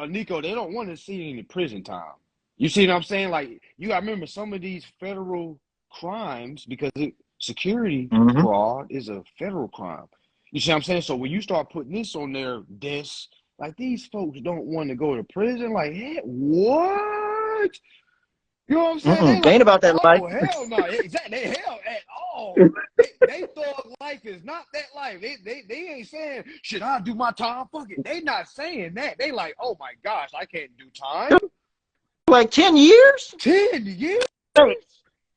Nico, they don't want to see any prison time. You see what I'm saying? Like, you gotta remember some of these federal crimes, because security fraud is a federal crime. You see what I'm saying? So when you start putting this on their desk, like, these folks don't want to go to prison. Like, hey, what? You know what I'm saying? They ain't about that life. Oh, hell no. Exactly. Hell at all. They thug life is not that life. They ain't saying, should I do my time? Fuck it. They not saying that. They like, oh my gosh, I can't do time. Like 10 years? 10 years? Hey,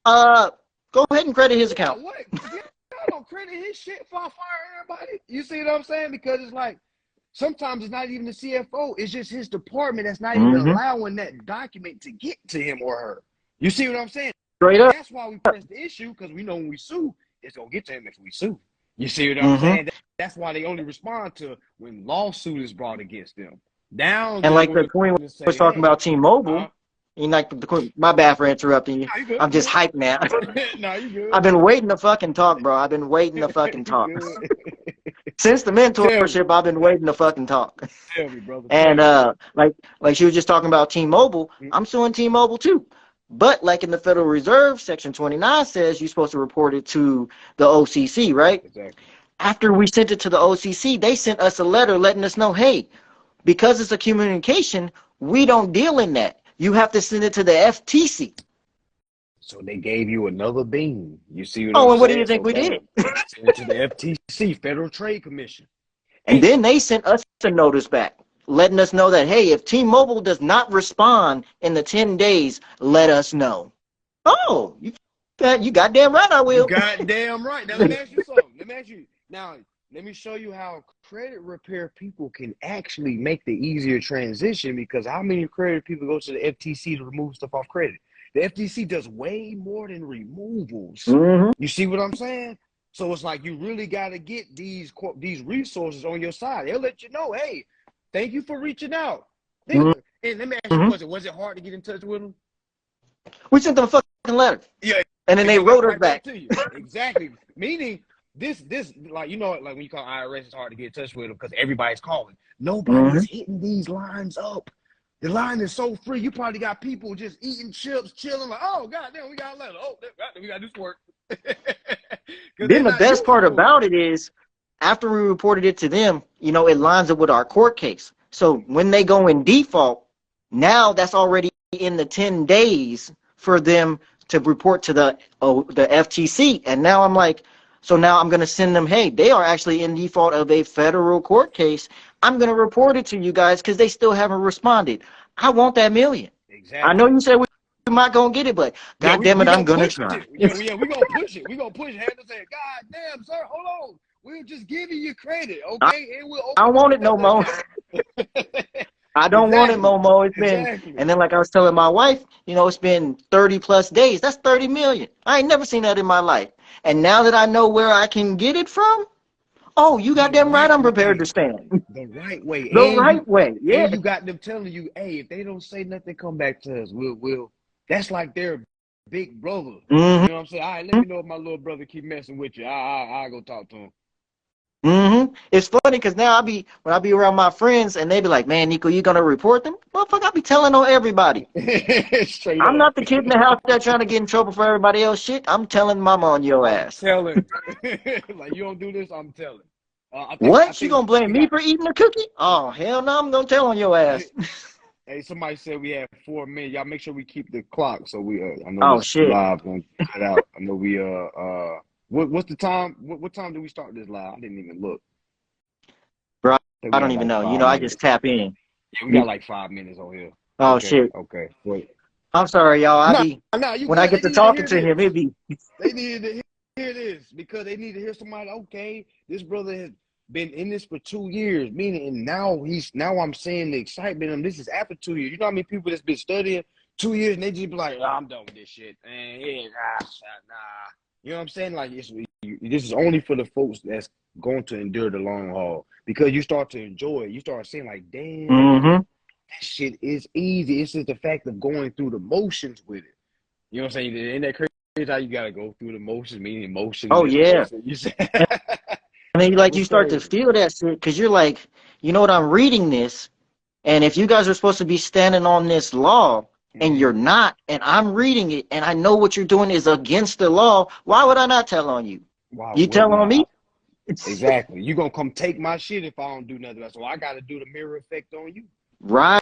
go ahead and credit his account. What? I don't credit his shit before I fire everybody. You see what I'm saying? Because it's like, sometimes it's not even the CFO. It's just his department that's not even allowing that document to get to him or her. You see what I'm saying? Straight up. That's why we press the issue, because we know when we sue, it's going to get to him if we sue. You see what I'm saying? That's why they only respond to when lawsuit is brought against them. Down and like the queen was talking about T-Mobile. Like the queen, my bad for interrupting you. No, I'm just hyped now. No, you good. I've been waiting to fucking talk, bro. I've been waiting to fucking talk. Since the mentorship, I've been waiting to fucking talk. Tell me, brother. And like she was just talking about T-Mobile, I'm suing T-Mobile too. But like in the Federal Reserve, Section 29 says you're supposed to report it to the OCC, right? Exactly. After we sent it to the OCC, they sent us a letter letting us know, hey, because it's a communication, we don't deal in that. You have to send it to the FTC. So they gave you another bean. You see what I'm saying? saying? And what do you think we did? Send it to the FTC, Federal Trade Commission. And then they sent us a notice back, letting us know that, hey, if T-Mobile does not respond in the 10 days, let us know. Oh, you goddamn right I will. You goddamn right. Now, let me ask you something. Let me show you how credit repair people can actually make the easier transition, because how many credit people go to the FTC to remove stuff off credit? The FTC does way more than removals. You see what I'm saying? So it's like you really got to get these resources on your side. They'll let you know, hey, thank you for reaching out. And let me ask you a question. Was it hard to get in touch with them? We sent them a fucking letter. Yeah. And then they wrote us back. To you. Exactly. Meaning, this like, you know, like when you call IRS, it's hard to get in touch with them because everybody's calling. Nobody's hitting these lines up. The line is so free. You probably got people just eating chips, chilling, like, oh, goddamn, we got a letter. Oh, we got to do some work. Then the best part about it is, after we reported it to them, you know, it lines up with our court case. So when they go in default, now that's already in the 10 days for them to report to the FTC. And now I'm like, so now I'm going to send them, hey, they are actually in default of a federal court case. I'm going to report it to you guys because they still haven't responded. I want that million. Exactly. I know you said we're not going to get it, but God damn it, I'm going to try. We're going to push it. We're going to push hand and say, God damn, sir, hold on. We'll just give you credit, okay? And we'll I don't want it no more. I don't want it, Momo. It's been, and then like I was telling my wife, you know, it's been 30 plus days. That's 30 million. I ain't never seen that in my life. And now that I know where I can get it from, oh, you goddamn right, I'm prepared to stand. The right way. The right way, yeah. And you got them telling you, hey, if they don't say nothing, come back to us. We'll. That's like their big brother. You know what I'm saying? All right, let me know if my little brother keep messing with you. I'll go talk to him. It's funny because now when I be around my friends and they be like, "Man, Nico, you gonna report them?" Motherfucker, I be telling on everybody. Straight I'm up. not the kid in the house that trying to get in trouble for everybody else shit. I'm telling mama on your I'm ass. telling. Like you don't do this, I'm telling. I What? She think gonna blame we me got. for eating a cookie? Oh hell no, I'm gonna tell on your ass. Hey, somebody said we had 4 minutes. Y'all make sure we keep the clock. So we I know Oh this shit, live gonna cut out. I know we what's the time? What time do we start this live? I didn't even look. bro. I think I we don't got even like know. You know, five I just minutes. tap in. Yeah, we got like 5 minutes on here. Oh Okay, shit. okay. Wait. I'm sorry, y'all. Nah, nah, you When I good. They get to needed to talking hear to him, this. it be They needed to hear this because they need to hear somebody. Okay, this brother has been in this for 2 years, meaning, and now I'm seeing the excitement. And this is after 2 years. You know how many people that's been studying 2 years and they just be like, oh, I'm done with this shit, man. Yeah, nah. You know what I'm saying? Like this is only for the folks that's going to endure the long haul because you start to enjoy it. You start seeing like, damn, mm-hmm. that shit is easy. It's just the fact of going through the motions with it. You know what I'm saying? Ain't that crazy how you gotta go through the motions, meaning emotions Oh and you know yeah. what I'm saying? You say I mean, like you what's start to crazy? feel that shit because you're like, you know what? I'm reading this, and if you guys are supposed to be standing on this law and Mm-hmm. you're not, and I'm reading it, and I know what you're doing is against the law, why would I not tell on you? Why You tell wouldn't on I? me? Exactly. You gonna come take my shit if I don't do nothing. So I gotta do the mirror effect on you. Right.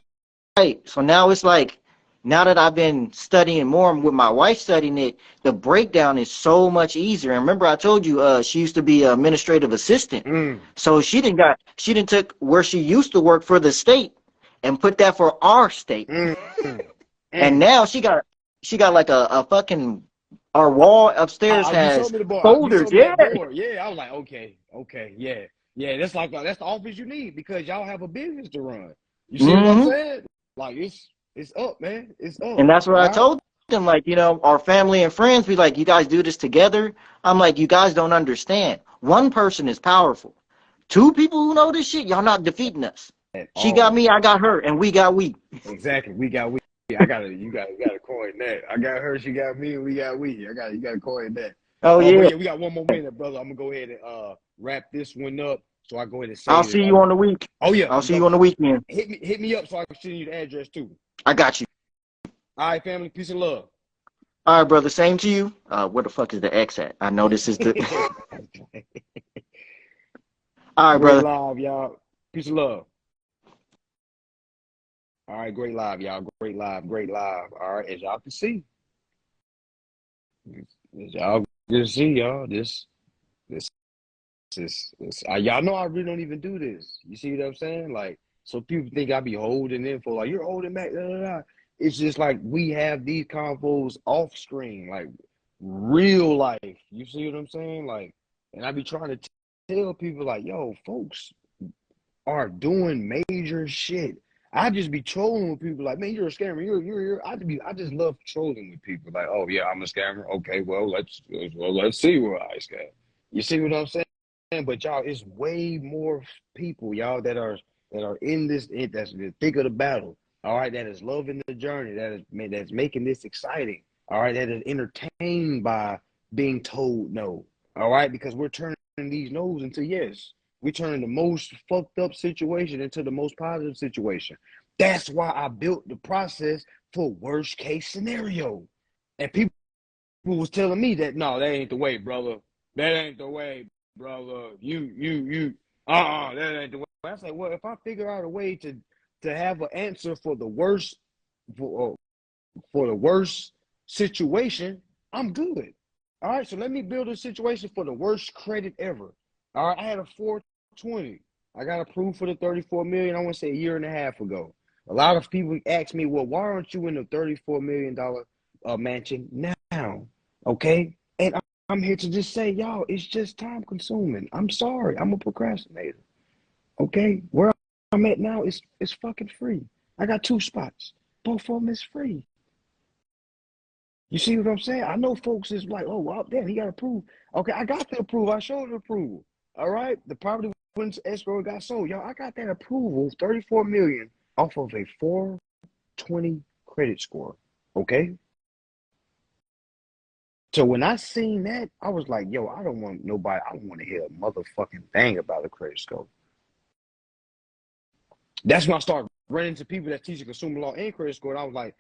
So now it's like, now that I've been studying more with my wife studying it, the breakdown is so much easier. And remember, I told you, she used to be an administrative assistant. Mm. So she didn't took where she used to work for the state and put that for our state. Mm. And Mm. now she got like a fucking, our wall upstairs You has showed me the board. You folders. showed me Yeah. that board. Yeah, I was like, okay, yeah, yeah. That's the office you need because y'all have a business to run. You see what I'm hmm saying? Like it's up, man. It's up. And that's what All I right. told them. Like, you know, our family and friends be like, you guys do this together. I'm like, you guys don't understand. One person is powerful. Two people who know this shit, y'all not defeating us. At She got all. me, I got her, and we got we. Exactly. We. You gotta coin that. I got her, she got me, and we got we. You gotta coin that. Oh But yeah. yeah, we got 1 more minute, brother. I'm gonna go ahead and wrap this one up. So I go ahead and I'll say this. see you on the week. Oh yeah, I'll see you on the weekend. hit me up so I can send you the address too. I got you. All right, family, peace and love. All right, brother. Same to you. Where the fuck is the X at? I know this is the. All right, Great brother. live, y'all. Peace and love. All right, great live, y'all. Great live, great live. All right, as y'all can see, as y'all can see, y'all, this y'all know I really don't even do this. You see what I'm saying? Like, so people think I be holding info, like you're holding back. Da, da, da. It's just like we have these convos off screen, like real life. You see what I'm saying? Like, and I be trying to tell people, like, yo, folks are doing major shit. I just be trolling with people, like, man, you're a scammer. You're. I just love trolling with people, like, oh yeah, I'm a scammer. Okay, well, let's see where I scam. You see what I'm saying? But y'all, it's way more people, y'all, that are in this, that's the thick of the battle. All right, that is loving the journey, that's making this exciting. All right, that is entertained by being told no. All right, because we're turning these no's into yes. We turn the most fucked up situation into the most positive situation. That's why I built the process for worst case scenario. And people was telling me that no, that ain't the way, brother. That ain't the way, brother. That ain't the way. I say, well, if I figure out a way to have an answer for the worst for, for the worst situation, I'm good. All right, so let me build a situation for the worst credit ever. All right, I had a 420. I got approved for the 34 million. I want to say a year and a half ago. A lot of people ask me, well, why aren't you in the $34 million mansion now? Okay, and I'm here to just say, y'all, it's just time consuming. I'm sorry, I'm a procrastinator. Okay, where I'm at now is fucking free. I got 2 spots. Both of them is free. You see what I'm saying? I know folks is like, oh, well, damn, he got approved. Okay, I got the approval. I showed the approval. All right, the property went to escrow and got sold. Y'all, I got that approval, 34 million off of a 420 credit score. Okay, So when I seen that, I was like, yo, I don't want to hear a motherfucking thing about a credit score. That's when I started running into people that teach consumer law and credit score. And I was like,